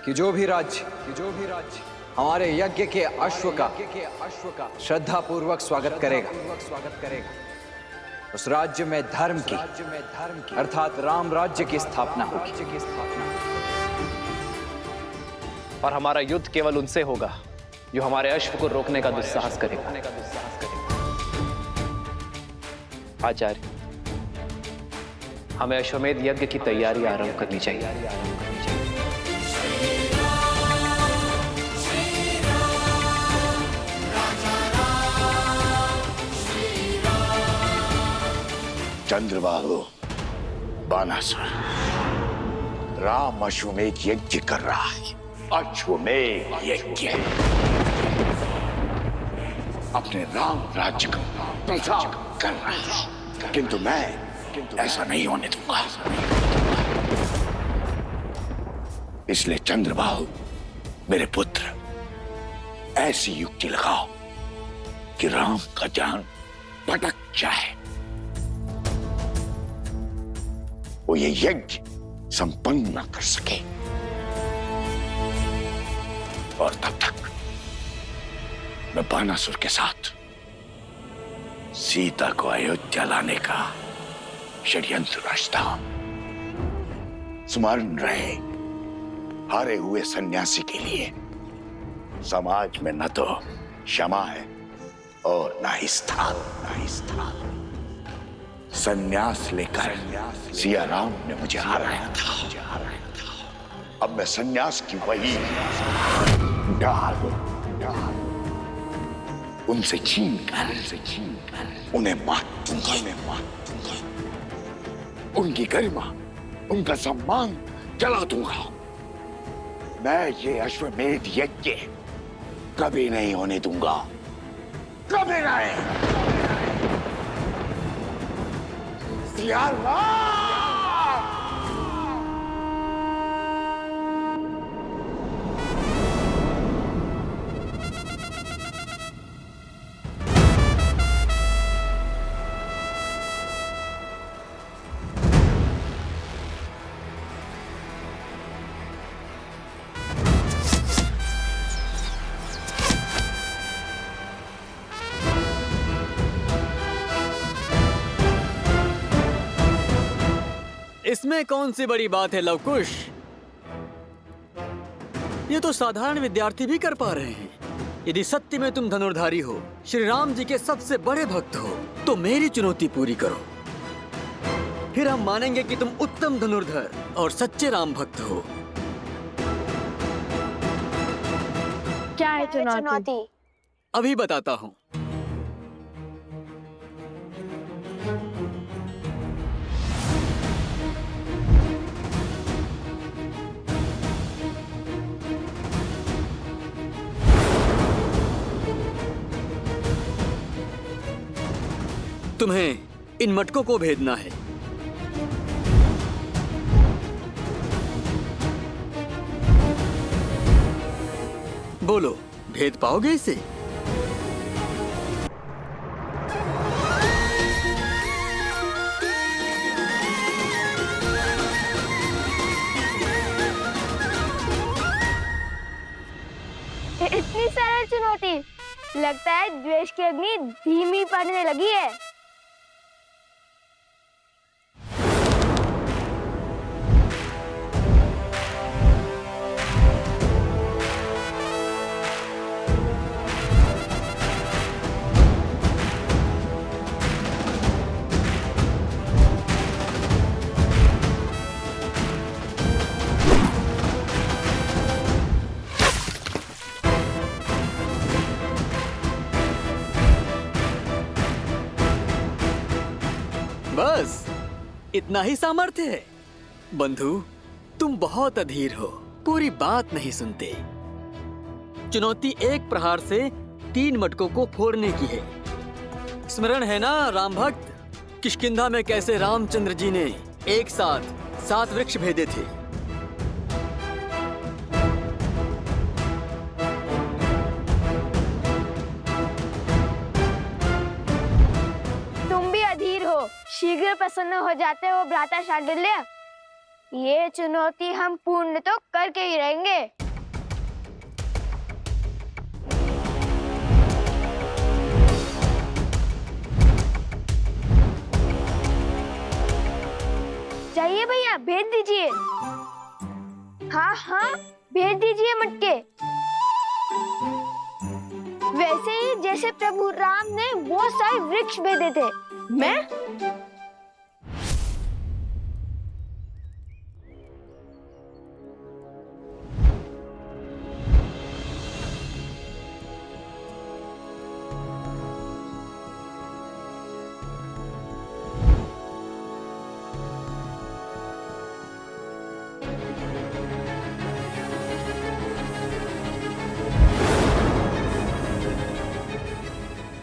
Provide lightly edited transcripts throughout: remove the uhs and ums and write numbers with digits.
कि जो भी राज्य हमारे यज्ञ के अश्व का श्रद्धा पूर्वक स्वागत करेगा, उस राज्य में धर्म की अर्थात राम राज्य की स्थापना होगी। और हमारा युद्ध केवल उनसे होगा जो हमारे अश्व को रोकने का दुस्साहस करेगा। आचार्य, हमें अश्वमेध यज्ञ की तैयारी आरंभ करनी चाहिए। चंद्रबाहु, बानासुर, राम अश्वमेध यज्ञ कर रहा है। अश्वमेध यज्ञ अपने राम राज्य का प्रचार कर रहा है, किंतु मैं ऐसा नहीं होने दूंगा। इसलिए चंद्रबाहु, मेरे पुत्र, ऐसी युक्ति लगाओ कि राम का ध्यान भटक जाए, वो ये यज्ञ संपन्न न कर सके, और तब तक मैं बानासुर के साथ सीता को अयोध्या लाने का षड्यंत्र रचता हूं। स्मरण रहे, हारे हुए सन्यासी के लिए समाज में न तो क्षमा है और न ही स्थान। सन्यास लेकर सिया राम ने मुझे हराया था, अब मैं सन्यास की वही ढाल उनसे छीन कर उन्हें मार दूंगा। उनकी गरिमा, उनका सम्मान जला दूंगा। मैं ये अश्वमेध यज्ञ कभी नहीं होने दूंगा, कभी नहीं। सिया राम! इसमें कौन सी बड़ी बात है लवकुश? ये तो साधारण विद्यार्थी भी कर पा रहे हैं। यदि सत्य में तुम धनुर्धारी हो, श्री राम जी के सबसे बड़े भक्त हो, तो मेरी चुनौती पूरी करो। फिर हम मानेंगे कि तुम उत्तम धनुर्धर और सच्चे राम भक्त हो। क्या है चुनौती? अभी बताता हूँ। तुम्हें इन मटकों को भेदना है। बोलो, भेद पाओगे इसे? इतनी सरल चुनौती, लगता है द्वेष की अग्नि धीमी पड़ने लगी है। बस इतना ही सामर्थ्य है? बंधु, तुम बहुत अधीर हो, पूरी बात नहीं सुनते। चुनौती एक प्रहार से 3 मटकों को फोड़ने की है। स्मरण है ना राम भक्त, किष्किंधा में कैसे रामचंद्र जी ने एक साथ 7 वृक्ष भेदे थे। तुम भी अधीर हो, शीघ्र प्रसन्न हो जाते हो भ्राता शांडिल्य। ये चुनौती हम पूर्ण तो करके ही रहेंगे। चाहिए भैया, भेज दीजिए। हाँ हाँ, भेज दीजिए मटके। वैसे ही जैसे प्रभु राम ने बहुत सारे वृक्ष भेजे थे। मैं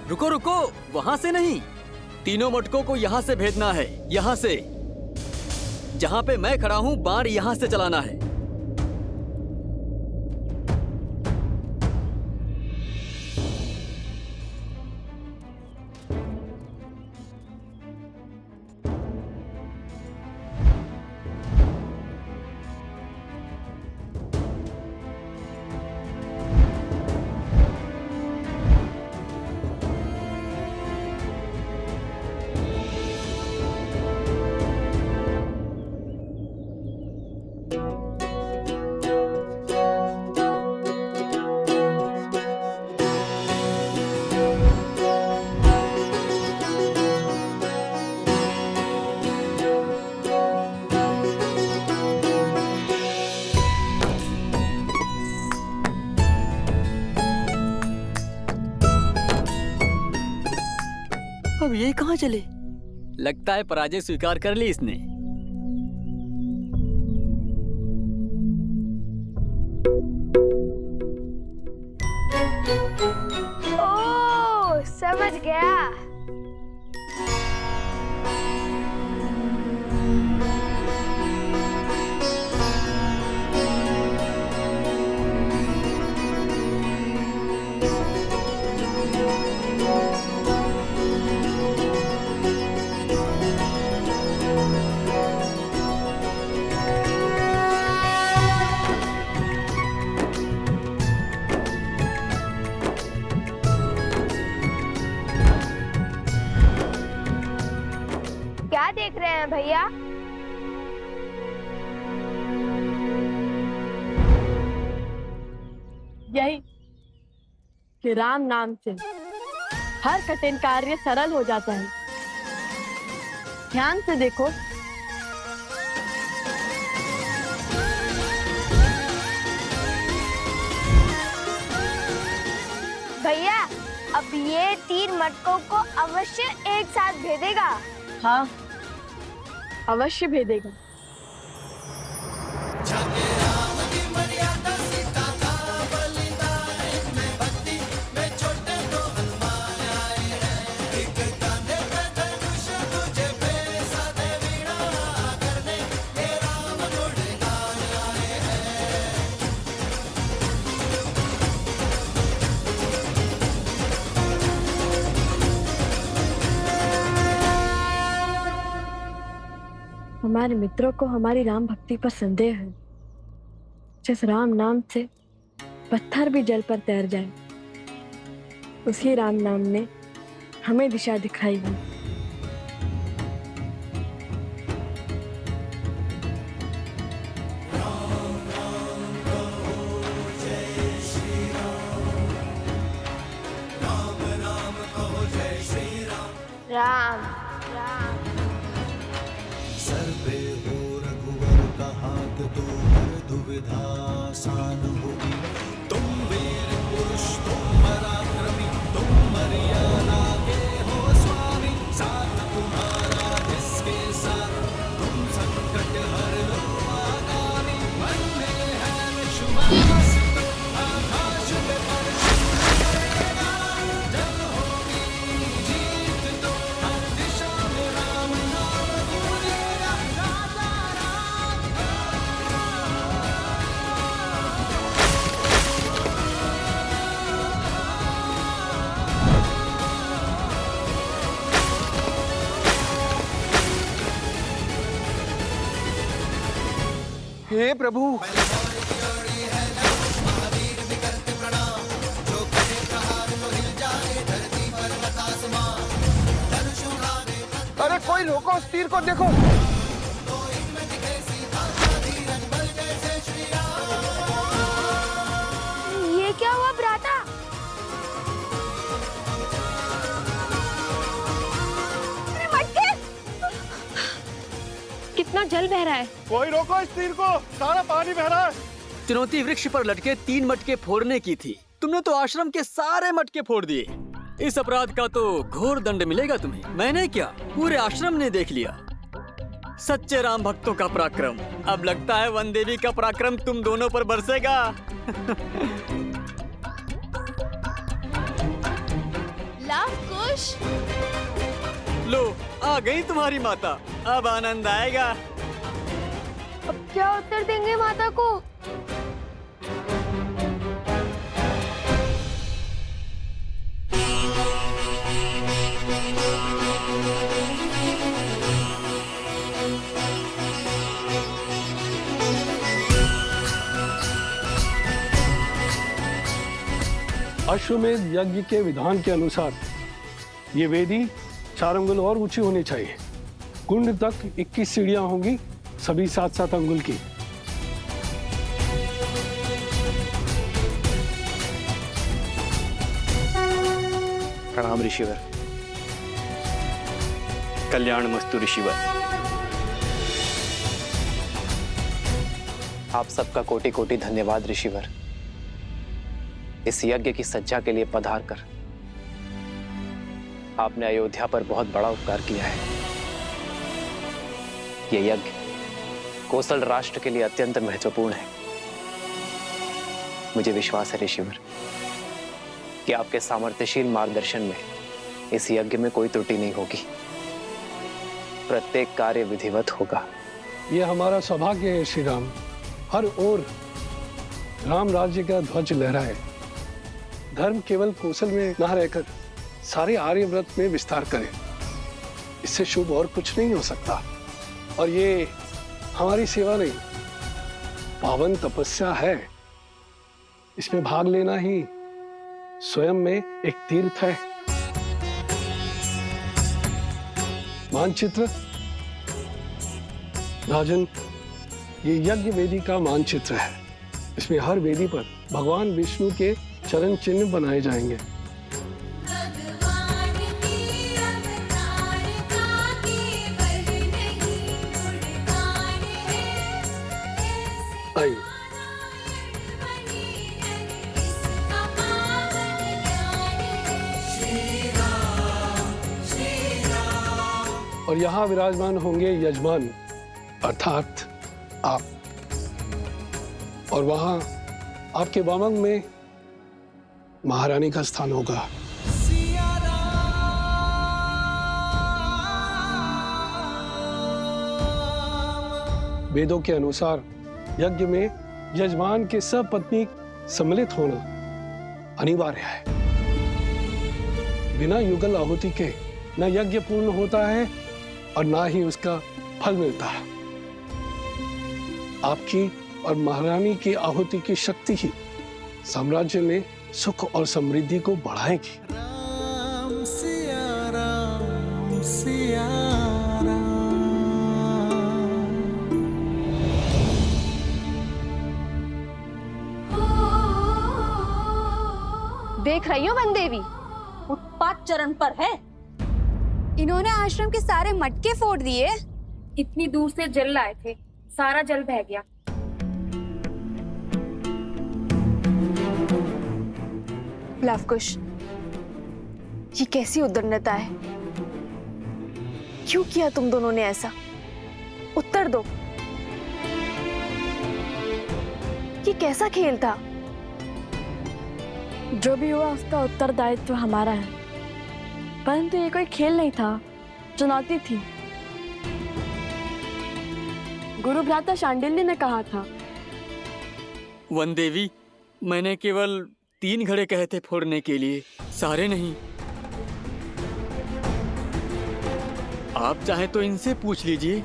रुको रुको, वहां से नहीं, तीनों मटकों को यहाँ से भेजना है। यहाँ से, जहाँ पे मैं खड़ा हूँ, बाण यहाँ से चलाना है। अब ये कहाँ चले? लगता है पराजय स्वीकार कर ली इसने। ओह, समझ गया। क्या देख रहे हैं भैया? यही कि राम नाम से हर कठिन कार्य सरल हो जाता है। ध्यान से देखो। भैया, अब ये 3 मटकों को अवश्य एक साथ भेदेगा। हाँ, अवश्य भेदेगा। हमारे मित्रों को हमारी राम भक्ति पर संदेह है। जिस राम नाम से पत्थर भी जल पर तैर जाए, उसी राम नाम ने हमें दिशा दिखाई है। राम राम। सर पे हो रघुवर का हाथ तो हर दुविधा आसान होगी। तुम वीर पुरुष, तुम पराक्रमी, तुम मर्यादा के हो स्वामी। साथ तुम्हारा जिसके साथ, तुम संकट हर लो आगामी। मन में है विश्वास तो आकाश में पड़ेगा। जब होगी जीत तो हर दिशा में राम नाम गूंजेगा। राजा राम हे प्रभु। अरे कोई रोको, उस तीर को देखो। ये क्या हुआ भ्राता? अरे मटके! कितना जल बह रहा है। कोई रोको इस तीर को, सारा पानी बह रहा है। चुनौती वृक्ष पर लटके 3 मटके फोड़ने की थी। तुमने तो आश्रम के सारे मटके फोड़ दिए। इस अपराध का तो घोर दंड मिलेगा तुम्हें। मैंने क्या, पूरे आश्रम ने देख लिया। सच्चे राम भक्तों का पराक्रम। अब लगता है वन देवी का पराक्रम तुम दोनों पर बरसेगा। लव कुश। लो, आ गई तुम्हारी माता। अब आनंद आएगा। अब क्या उत्तर देंगे माता को? अश्वमेध यज्ञ के विधान के अनुसार ये वेदी 4 अंगुल और ऊंची होनी चाहिए। कुंड तक 21 सीढ़ियां होंगी, सभी 7-7 अंगुल की। प्रणाम ऋषिवर। कल्याण मस्तु ऋषिवर। आप सबका कोटि कोटि धन्यवाद ऋषिवर। इस यज्ञ की सज्जा के लिए पधार कर आपने अयोध्या पर बहुत बड़ा उपकार किया है। यह यज्ञ कोसल राष्ट्र के लिए अत्यंत महत्वपूर्ण है। मुझे विश्वास है ऋषिवर कि आपके सामर्थ्यशील मार्गदर्शन में इस यज्ञ में कोई त्रुटि नहीं होगी। प्रत्येक कार्य विधिवत होगा। ये हमारा सौभाग्य है श्री राम। हर ओर राम राज्य का ध्वज लहराए। धर्म केवल कौशल में न रहकर सारे आर्यव्रत में विस्तार करे। इससे शुभ और कुछ नहीं हो सकता। और ये हमारी सेवा नहीं, पावन तपस्या है। इसमें भाग लेना ही स्वयं में एक तीर्थ है। मानचित्र राजन, ये यज्ञ वेदी का मानचित्र है। इसमें हर वेदी पर भगवान विष्णु के चरण चिन्ह बनाए जाएंगे। आइए। और यहाँ विराजमान होंगे यजमान अर्थात आप, और वहां आपके वामंग में महारानी का स्थान होगा। वेदों के अनुसार यज्ञ में यजमान के सपत्नी सम्मिलित होना अनिवार्य है। बिना युगल आहुति के न यज्ञ पूर्ण होता है और ना ही उसका फल मिलता है। आपकी और महारानी की आहुति की शक्ति ही साम्राज्य में सुख और समृद्धि को बढ़ाएगी। राम सिया राम सिया राम। देख रही हो वन देवी, उत्पात चरण पर है। इन्होंने आश्रम के सारे मटके फोड़ दिए। इतनी दूर से जल लाए थे, सारा जल बह गया। लवकुश, ये कैसी उद्दंडता है? क्यों किया तुम दोनों ने ऐसा? उत्तर दो। ये कैसा खेल था? जो भी हुआ उसका उत्तरदायित्व हमारा है, परंतु ये कोई खेल नहीं था, चुनौती थी। गुरु भ्राता शांडिल्य ने कहा था। वन देवी, मैंने केवल 3 घड़े कहे थे फोड़ने के लिए, सारे नहीं। आप चाहे तो इनसे पूछ लीजिए।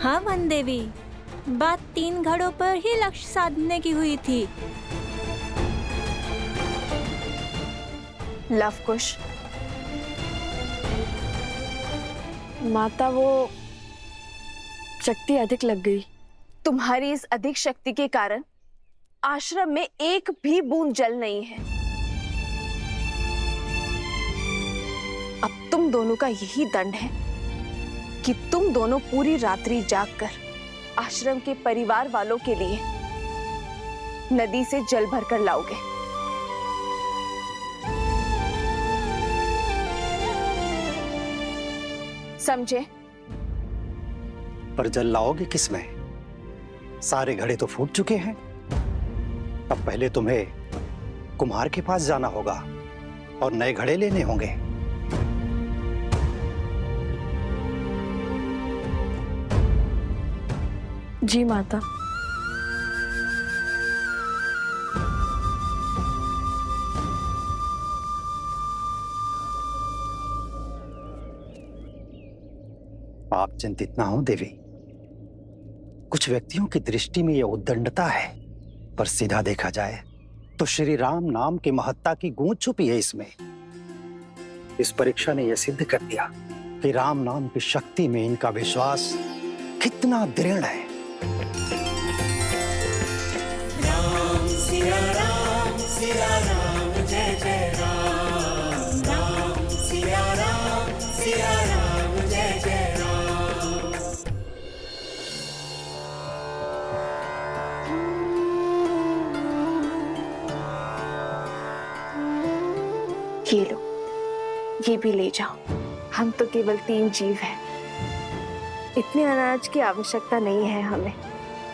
हाँ वन देवी, बात 3 घड़ों पर ही लक्ष्य साधने की हुई थी। लवकुश, माता वो शक्ति अधिक लग गई। तुम्हारी इस अधिक शक्ति के कारण आश्रम में एक भी बूंद जल नहीं है। अब तुम दोनों का यही दंड है कि तुम दोनों पूरी रात्रि जागकर आश्रम के परिवार वालों के लिए नदी से जल भरकर लाओगे। समझे? पर जल लाओगे किसमें? सारे घड़े तो फूट चुके हैं। अब पहले तुम्हें कुम्हार के पास जाना होगा और नए घड़े लेने होंगे। जी माता। आप चिंतित ना हो देवी। कुछ व्यक्तियों की दृष्टि में यह उद्दंडता है, पर सीधा देखा जाए तो श्री राम नाम की महत्ता की गूंज छुपी है इसमें। इस परीक्षा ने यह सिद्ध कर दिया कि राम नाम की शक्ति में इनका विश्वास कितना दृढ़ है। राम सिया राम जय जय राम। राम सिया राम जय जय राम। ये लो, ये भी ले जाओ। हम तो केवल 3 जीव हैं। इतने अनाज की आवश्यकता नहीं है हमें,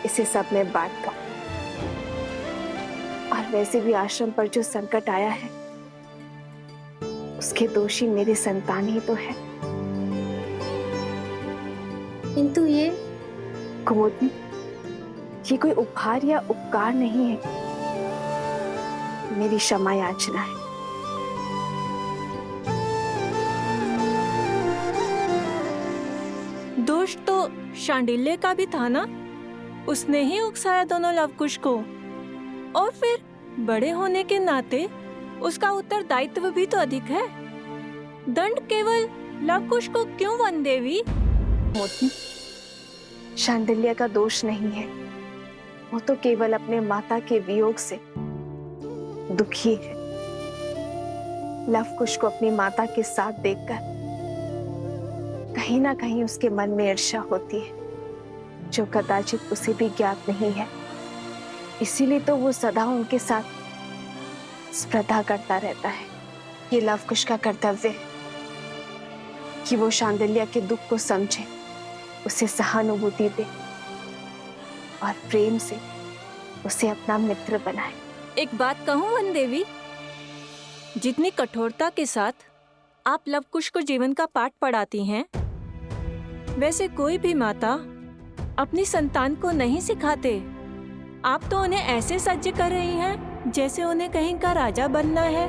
इसे सब में बांट दो। और वैसे भी आश्रम पर जो संकट आया है उसके दोषी मेरी संतान ही तो है। किंतु ये कुमुदनी, ये कोई उपहार या उपकार नहीं है, मेरी क्षमा याचना है। दोष तो शांडिल्य का भी था ना, उसने ही उकसाया दोनों लवकुश को, और फिर बड़े होने के नाते उसका उत्तरदायित्व भी तो अधिक है। दंड केवल लवकुश को क्यों वन देवी? मोती, शांडिल्य का दोष नहीं है, वो तो केवल अपने माता के वियोग से दुखी है। लवकुश को अपनी माता के साथ देखकर कहीं ना कहीं उसके मन में ईर्ष्या होती है, जो कदाचित उसे भी ज्ञात नहीं है। इसीलिए तो वो सदा उनके साथ स्पर्धा करता रहता है। ये लवकुश का कर्तव्य है कि वो शांडिल्य के दुख को समझे, उसे सहानुभूति दे और प्रेम से उसे अपना मित्र बनाए। एक बात कहूं वन देवी, जितनी कठोरता के साथ आप लवकुश को जीवन का पाठ पढ़ाती हैं, वैसे कोई भी माता अपनी संतान को नहीं सिखाते। आप तो उन्हें ऐसे सज्ज कर रही हैं जैसे उन्हें कहीं का राजा बनना है।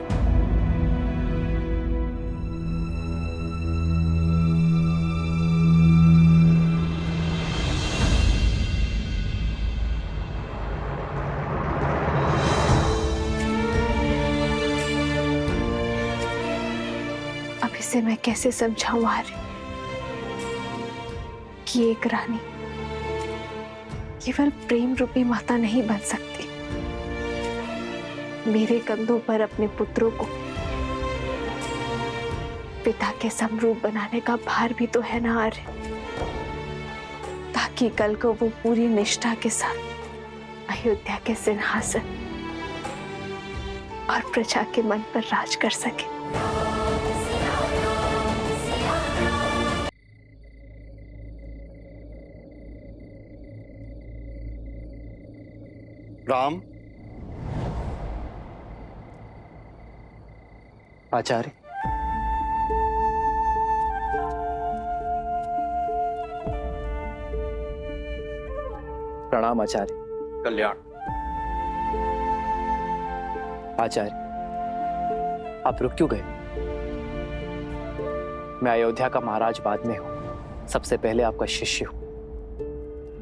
अब इसे मैं कैसे समझाऊं आर्य कि एक रानी केवल प्रेम रूपी माता नहीं बन सकती। मेरे कंधों पर अपने पुत्रों को पिता के समरूप बनाने का भार भी तो है ना आर्य, ताकि कल को वो पूरी निष्ठा के साथ अयोध्या के सिंहासन और प्रजा के मन पर राज कर सके। राम। आचार्य, प्रणाम आचार्य। कल्याण। आचार्य, आप रुक क्यों गए? मैं अयोध्या का महाराज बाद में हूं, सबसे पहले आपका शिष्य हूं।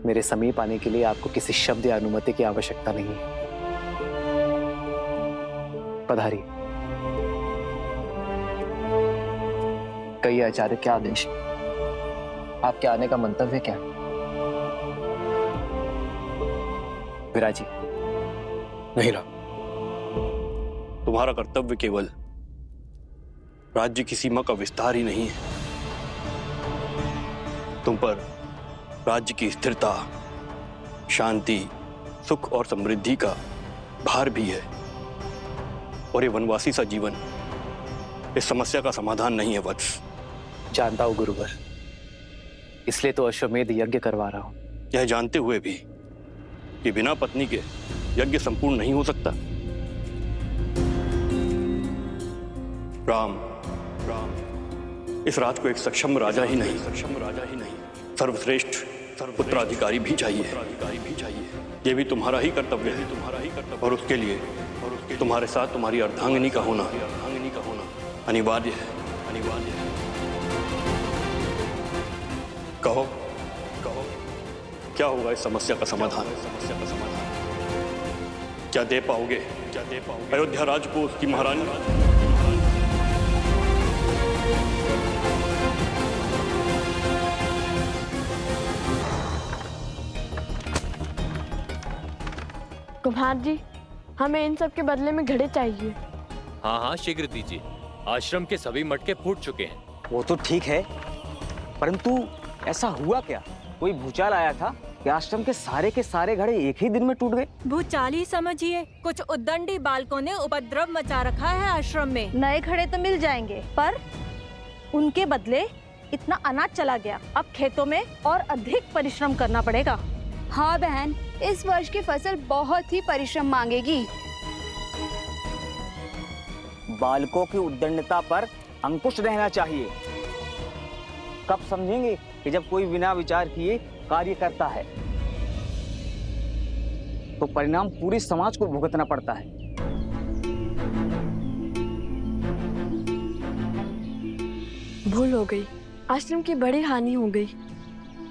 मेरे समीप आने के लिए आपको किसी शब्द या अनुमति की आवश्यकता नहीं है। पधारिए। कई आचार्य, क्या आदेश? आपके आने का मंतव्य क्या है? विराजी। नहीं राम, तुम्हारा कर्तव्य केवल राज्य की सीमा का विस्तार ही नहीं है, तुम पर राज्य की स्थिरता, शांति, सुख और समृद्धि का भार भी है। और ये वनवासी सा जीवन इस समस्या का समाधान नहीं है वत्स। जानता हूं गुरुवर, इसलिए तो अश्वमेध यज्ञ करवा रहा हूं। यह जानते हुए भी कि बिना पत्नी के यज्ञ संपूर्ण नहीं हो सकता। राम, इस राज को एक सक्षम राजा ही नहीं, सर्वश्रेष्ठ पुत्राधिकारी भी चाहिए। ये भी तुम्हारा ही कर्तव्य है। और उसके लिए तुम्हारे साथ तुम्हारी अर्धांगिनी का होना अनिवार्य है। कहो, क्या होगा इस समस्या का समाधान? क्या दे पाओगे अयोध्या राज को उसकी महारानी? कुम्हार जी, हमें इन सब के बदले में घड़े चाहिए। हाँ हाँ, शीघ्र दीजिए। आश्रम के सभी मटके फूट चुके हैं। वो तो ठीक है, परंतु ऐसा हुआ क्या? कोई भूचाल आया था कि आश्रम के सारे घड़े एक ही दिन में टूट गए? भूचाल ही समझिए। कुछ उद्दंडी बालकों ने उपद्रव मचा रखा है आश्रम में। नए घड़े तो मिल जाएंगे, पर उनके बदले इतना अनाज चला गया। अब खेतों में और अधिक परिश्रम करना पड़ेगा। हाँ बहन, इस वर्ष की फसल बहुत ही परिश्रम मांगेगी। बालकों की उद्दंडता पर अंकुश रहना चाहिए। कब समझेंगे कि जब कोई बिना विचार किए कार्य करता है तो परिणाम पूरे समाज को भुगतना पड़ता है। भूल हो गई, आश्रम की बड़ी हानि हो गई।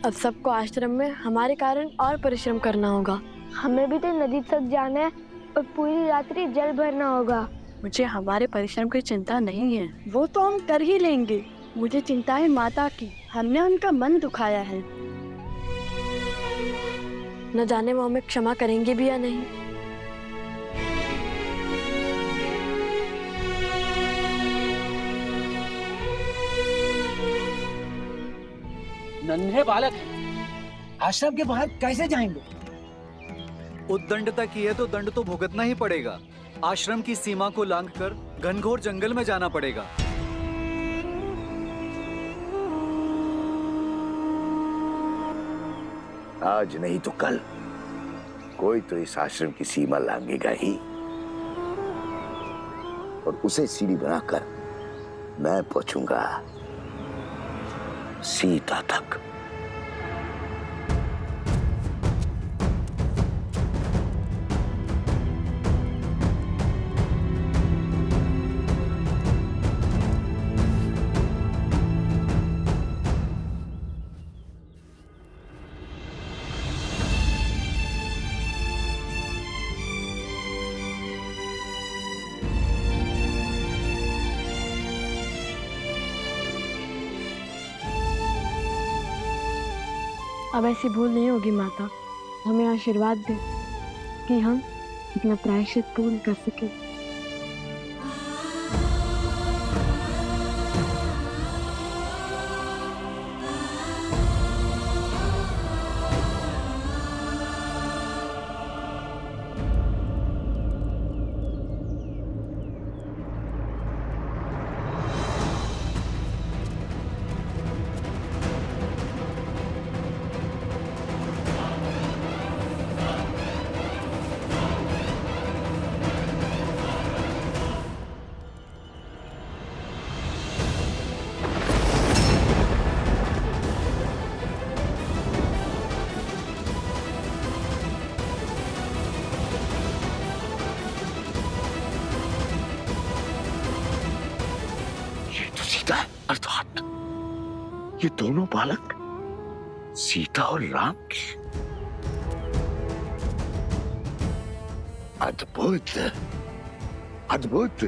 अब सबको आश्रम में हमारे कारण और परिश्रम करना होगा। हमें भी तो नदी तक जाना है और पूरी रात्रि जल भरना होगा। मुझे हमारे परिश्रम की चिंता नहीं है, वो तो हम कर ही लेंगे। मुझे चिंता है माता की, हमने उनका मन दुखाया है। न जाने वो हमें क्षमा करेंगे भी या नहीं। नन्हे बालक आश्रम के बाहर कैसे जाएंगे? उद्दंडता की है तो दंड तो भुगतना ही पड़ेगा। आश्रम की सीमा को लांघकर घनघोर जंगल में जाना पड़ेगा। आज नहीं तो कल कोई तो इस आश्रम की सीमा लांघेगा ही, और उसे सीढ़ी बनाकर मैं पहुंचूंगा सीता तक। अब ऐसी भूल नहीं होगी माता। हमें आशीर्वाद दे कि हम अपना प्रायश्चित पूर्ण कर सके। अर्थात ये दोनों बालक सीता और राम के अद्भुत, अद्भुत।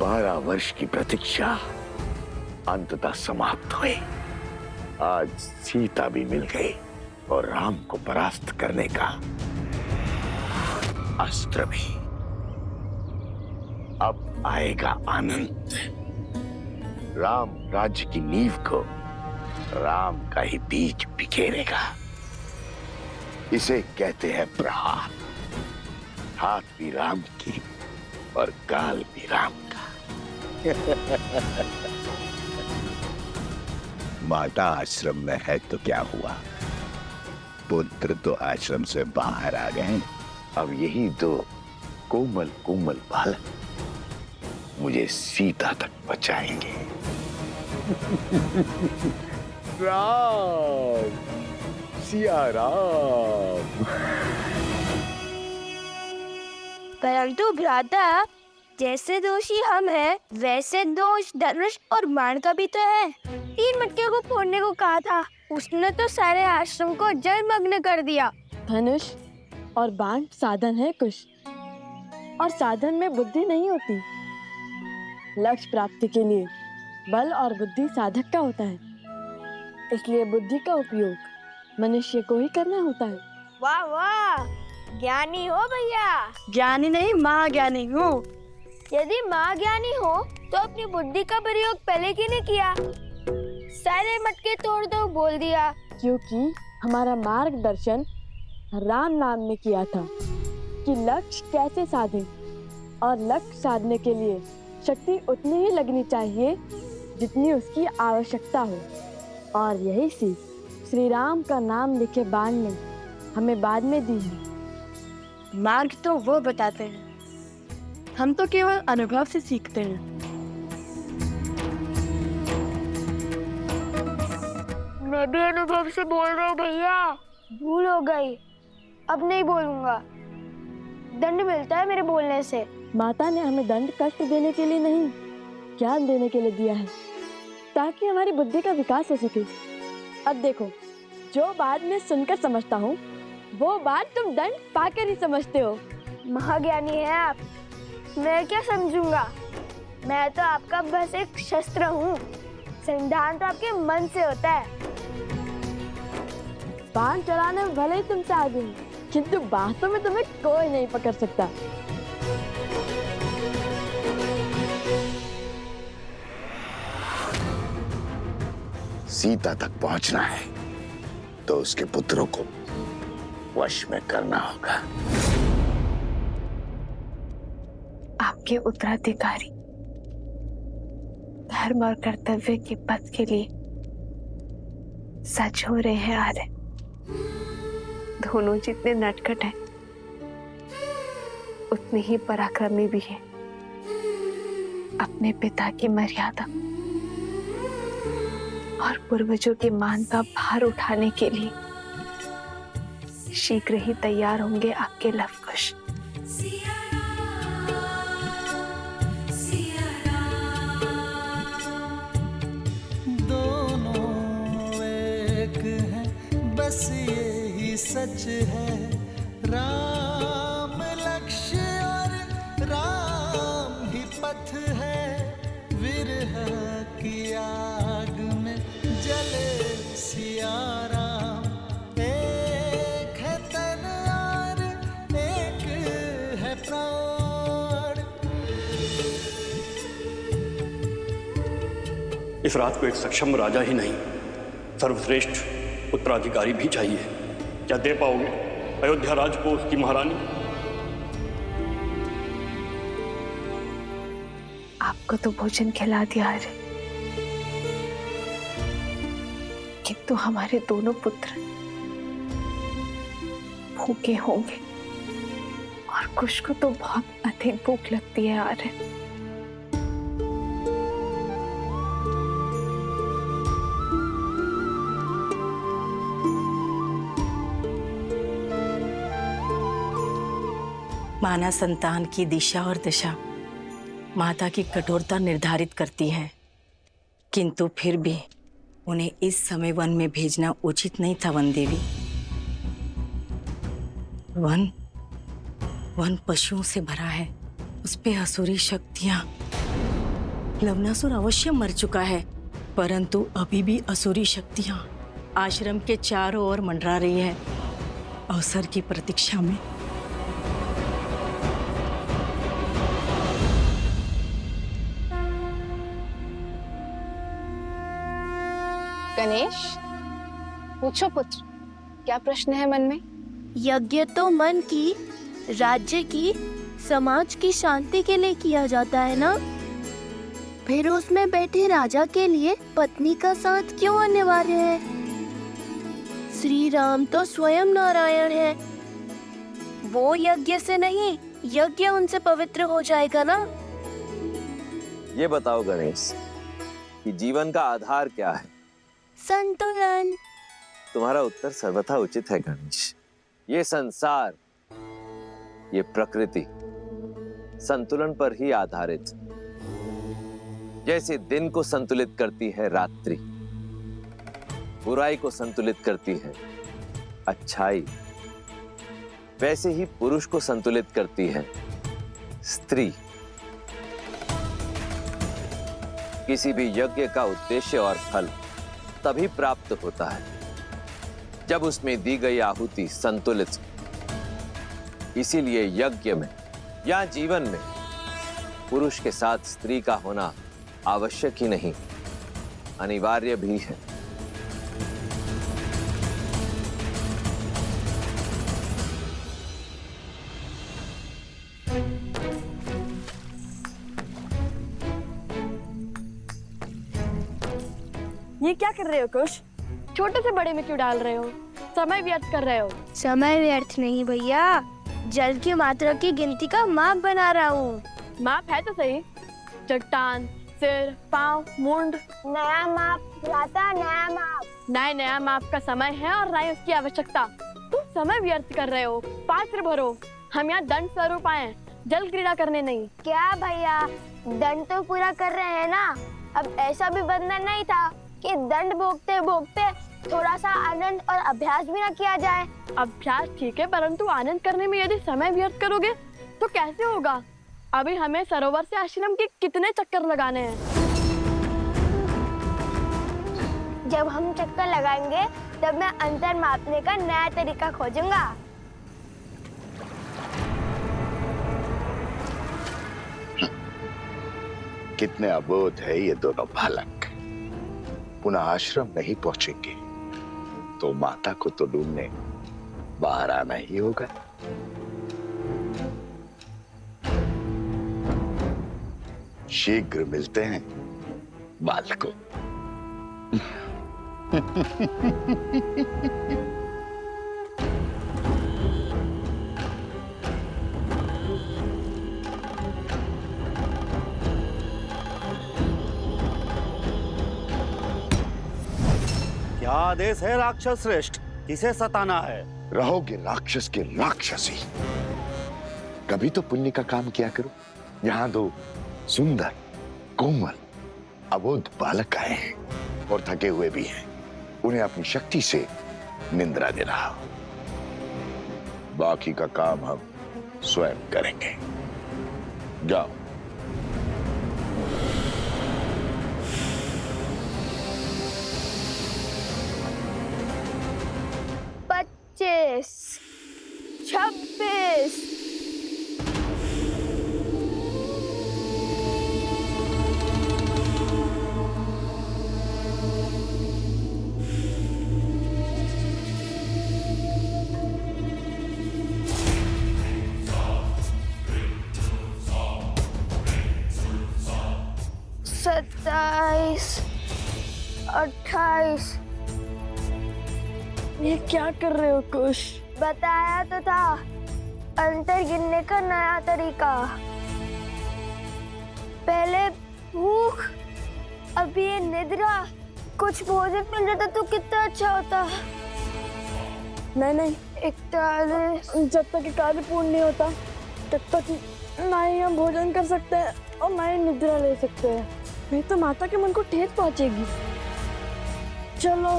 12 वर्ष की प्रतीक्षा अंततः समाप्त हुई। आज सीता भी मिल गई और राम को परास्त करने का अस्त्र भी। अब आएगा आनंद। राम राज्य की नींव को राम का ही बीज बिखेरेगा। इसे कहते हैं प्रहार। हाथ भी राम की और गाल भी राम का। माता आश्रम में है तो क्या हुआ, पुत्र तो आश्रम से बाहर आ गए। अब यही दो कोमल कोमल बालक मुझे सीता तक बचाएंगे। राम, सिया राम। परंतु भ्राता, जैसे दोषी हम हैं, वैसे दोष धनुष और बाण का भी तो है। 3 मटके को फोड़ने को कहा था, उसने तो सारे आश्रम को जलमग्न कर दिया। धनुष और बाण साधन है कुश, और साधन में बुद्धि नहीं होती। लक्ष्य प्राप्ति के लिए बल और बुद्धि साधक का होता है, इसलिए बुद्धि का उपयोग मनुष्य को ही करना होता है। वाह वाह, ज्ञानी हो भैया। ज्ञानी नहीं, महाज्ञानी हूँ। यदि महाज्ञानी हो तो अपनी बुद्धि का प्रयोग पहले क्यों नहीं किया? सारे मटके तोड़ दो बोल दिया। क्योंकि हमारा मार्गदर्शन राम नाम ने किया था कि लक्ष्य कैसे साधें, और लक्ष्य साधने के लिए शक्ति उतनी ही लगनी चाहिए जितनी उसकी आवश्यकता हो। और यही सीख श्री राम का नाम लिखे बाण ने हमें बाद में दी है। मार्ग तो वो बताते हैं, हम तो केवल अनुभव से सीखते हैं। मैं भी अनुभव से बोल रहा हूँ भैया। भूल हो गई, अब नहीं बोलूंगा। दंड मिलता है मेरे बोलने से। माता ने हमें दंड कष्ट देने के लिए नहीं, ज्ञान देने के लिए दिया है, ताकि हमारी बुद्धि का विकास हो सके। अब देखो, जो बात मैं सुनकर समझता हूँ, वो बात तुम दंड पाकर ही समझते हो। महाज्ञानी है आप, मैं क्या समझूंगा? मैं तो आपका बस एक शस्त्र हूँ। संधान तो आपके मन से होता है। बाण चलाने में भले ही तुमसे आगे हूँ, किंतु बातों में तुम्हें कोई नहीं पकड़ सकता। सीता तक पहुंचना है तो उसके पुत्रों को वश में करना होगा। आपके उत्तराधिकारी धर्म और कर्तव्य के पथ के लिए सच हो रहे हैं आर्य। दोनों जितने नटखट हैं, उतने ही पराक्रमी भी हैं। अपने पिता की मर्यादा और पूर्वजों के मान का भार उठाने के लिए शीघ्र ही तैयार होंगे आपके लवकुश। दोनों एक हैं, बस यही सच है। राम लक्ष्य और राम ही पथ है। विरह की आग में जले सिया राम। एक है तन और एक है प्राण। इस रात को एक सक्षम राजा ही नहीं, सर्वश्रेष्ठ उत्तराधिकारी भी चाहिए। क्या दे पाओगे अयोध्या राज को उसकी महारानी? आपको तो भोजन खिला दिया है, किंतु हमारे दोनों पुत्र भूखे होंगे, और कुश को तो बहुत अधिक भूख लगती है आर्य। माना संतान की दिशा और दशा माता की कठोरता निर्धारित करती है, किंतु फिर भी उन्हें इस समय वन में भेजना उचित नहीं था वन देवी। वन पशुओं से भरा है, उस पे असुरी शक्तियां। लवणासुर अवश्य मर चुका है, परंतु अभी भी असुरी शक्तियां आश्रम के चारों ओर मंडरा रही है, अवसर की प्रतीक्षा में। गणेश, पूछो पुत्र, क्या प्रश्न है मन में? यज्ञ तो मन की, राज्य की, समाज की शांति के लिए किया जाता है ना? फिर उसमें बैठे राजा के लिए पत्नी का साथ क्यों अनिवार्य है? श्री राम तो स्वयं नारायण है, वो यज्ञ से नहीं, यज्ञ उनसे पवित्र हो जाएगा ना? ये बताओ गणेश कि जीवन का आधार क्या है? संतुलन। तुम्हारा उत्तर सर्वथा उचित है गणेश। ये संसार, ये प्रकृति संतुलन पर ही आधारित। जैसे दिन को संतुलित करती है रात्रि, बुराई को संतुलित करती है अच्छाई, वैसे ही पुरुष को संतुलित करती है स्त्री। किसी भी यज्ञ का उद्देश्य और फल तभी प्राप्त होता है जब उसमें दी गई आहुति संतुलित। इसीलिए यज्ञ में या जीवन में पुरुष के साथ स्त्री का होना आवश्यक ही नहीं, अनिवार्य भी है। ये क्या कर रहे हो कुश? छोटे से बड़े में क्यों डाल रहे हो? समय व्यर्थ कर रहे हो। समय व्यर्थ नहीं भैया, जल की मात्रा की गिनती का माप बना रहा हूँ। माप है तो सही। चट्टान, सिर, पाँव, मुंड। नया माप लाता, नया माप। नया माप का समय है और ना उसकी आवश्यकता। तुम समय व्यर्थ कर रहे हो। पात्र भरो। हम यहाँ दंड स्वरूप आए, जल क्रीड़ा करने नहीं। क्या भैया, दंड तो पूरा कर रहे हैं ना? अब ऐसा भी बंधन नहीं था कि दंड भोगते भोगते थोड़ा सा आनंद और अभ्यास भी ना किया जाए। अभ्यास ठीक है, परंतु आनंद करने में यदि समय व्यर्थ करोगे तो कैसे होगा? अभी हमें सरोवर से आश्रम के कितने चक्कर लगाने हैं। जब हम चक्कर लगाएंगे तब मैं अंतर मापने का नया तरीका खोजूंगा। कितने अबोध है ये दोनों बालक। पुनः आश्रम नहीं पहुंचेंगे तो माता को तो ढूंढने बाहर आना ही होगा। शीघ्र मिलते हैं बालकों। क्या आदेश है राक्षस श्रेष्ठ? किसे सताना है? रहोगे राक्षस के राक्षसी। कभी तो पुण्य का काम किया करो। यहाँ दो सुंदर कोमल अबोध बालक आए हैं और थके हुए भी हैं। उन्हें अपनी शक्ति से निंद्रा दे रहा हूं। बाकी का काम हम स्वयं करेंगे। जाओ। पच्चीस, 26। सत्ताईस, 28। ये क्या कर रहे हो कुश? बताया तो था, अंतर गिनने का नया तरीका। पहले भूख, अभी ये निद्रा। कुछ भोजन मिल जाता तो कितना अच्छा होता। नहीं, 41। जब तक ये कार्य पूर्ण नहीं होता तब तक ना ही हम भोजन कर सकते हैं और ना ही निद्रा ले सकते हैं। नहीं तो माता के मन को ठेस पहुंचेगी। चलो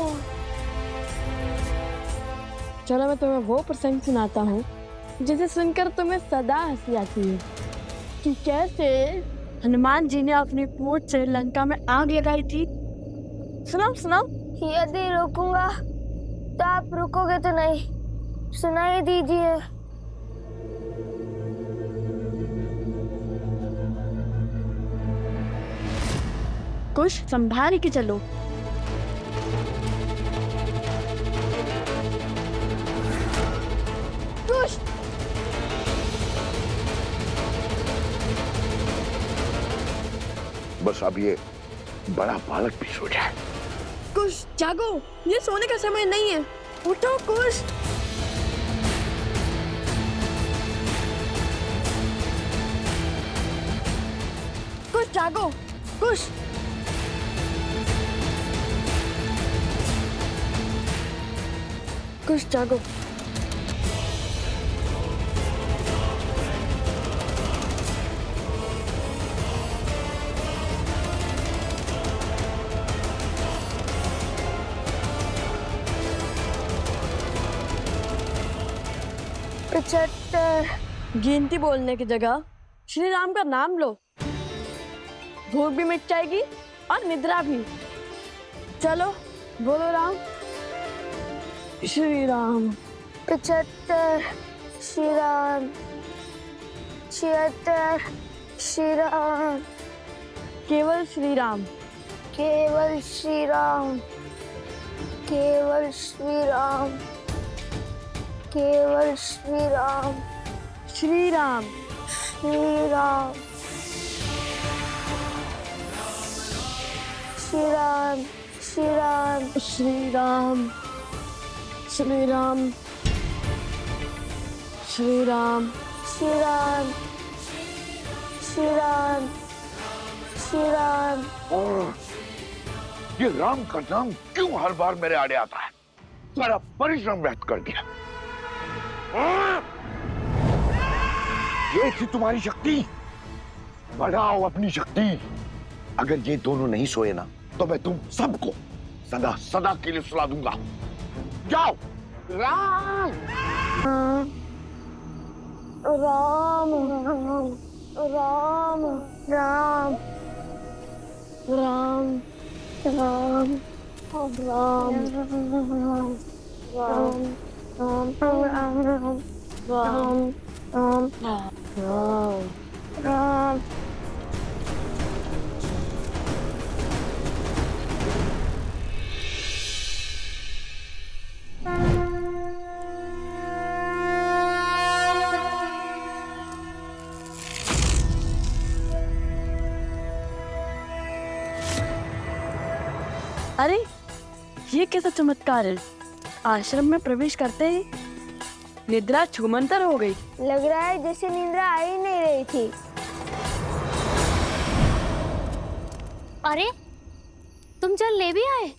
चलो, मैं तुम्हें वो प्रसंग सुनाता हूँ जिसे सुनकर तुम्हें सदा हंसी आती है कि कैसे हनुमान जी ने अपनी पूंछ से लंका में आग लगाई थी। सुनाओ सुनाओ। यदि रोकूंगा तो आप रुकोगे तो नहीं, सुनाई दीजिए। कुछ संभाल के चलो। कुछ बस अब ये बड़ा बालक भी सो जाए। कुछ जागो, ये सोने का समय नहीं है, उठो कुछ। कुछ जागो, कुछ। कुछ जागो। गिनती बोलने की जगह श्री राम का नाम लो, भूख भी मिट जाएगी और निद्रा भी। चलो बोलो राम। श्री राम। 75 श्री राम। 76 श्री राम। केवल श्री राम। केवल श्री राम। केवल श्री राम। केवल श्री राम। श्री राम। श्री राम। श्री राम। श्री राम। श्री राम। श्री राम। श्री राम। श्री राम। श्री राम। श्री राम। और ये राम का नाम क्यों हर बार मेरे आड़े आता है? सारा परिश्रम व्यर्थ कर दिया। ये थी तुम्हारी शक्ति, बढ़ाओ अपनी शक्ति। अगर ये दोनों नहीं सोए ना तो मैं तुम सबको सदा सदा के लिए सुला दूंगा। जाओ। राम राम राम राम राम राम राम राम राम राम। अरे ये कैसा चमत्कार है? आश्रम में प्रवेश करते ही निद्रा छूमंतर हो गई। लग रहा है जैसे निद्रा आ ही नहीं रही थी। अरे तुम जल ले भी आए?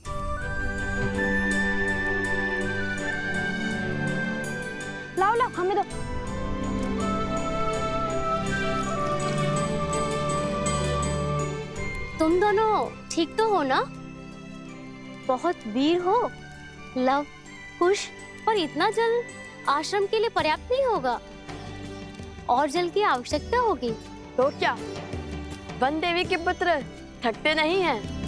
लाओ लाओ, हमें दो। तुम दोनों ठीक तो हो ना? बहुत वीर हो। लव, कुश, पर इतना जल आश्रम के लिए पर्याप्त नहीं होगा, और जल की आवश्यकता होगी। तो क्या वन देवी के पुत्र थकते नहीं हैं?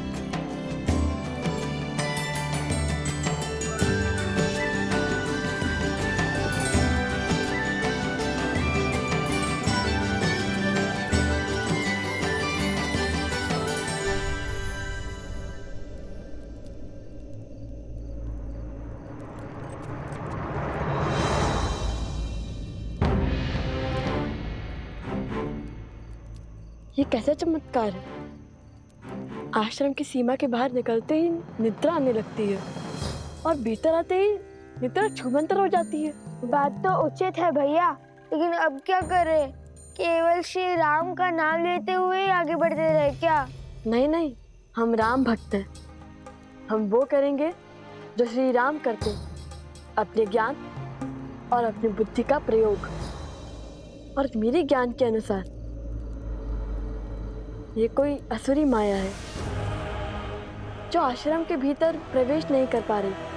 ये कैसा चमत्कार है? आश्रम की सीमा के बाहर निकलते ही निद्रा आने लगती है और भीतर आते ही निद्रा छूमंतर हो जाती है। बात तो उचित है भैया, लेकिन अब क्या करें? केवल श्री राम का नाम लेते हुए आगे बढ़ते रहे क्या? नहीं नहीं, हम राम भक्त हैं। हम वो करेंगे जो श्री राम करते, अपने ज्ञान और अपनी बुद्धि का प्रयोग। और मेरे ज्ञान के अनुसार ये कोई असुरी माया है जो आश्रम के भीतर प्रवेश नहीं कर पा रही।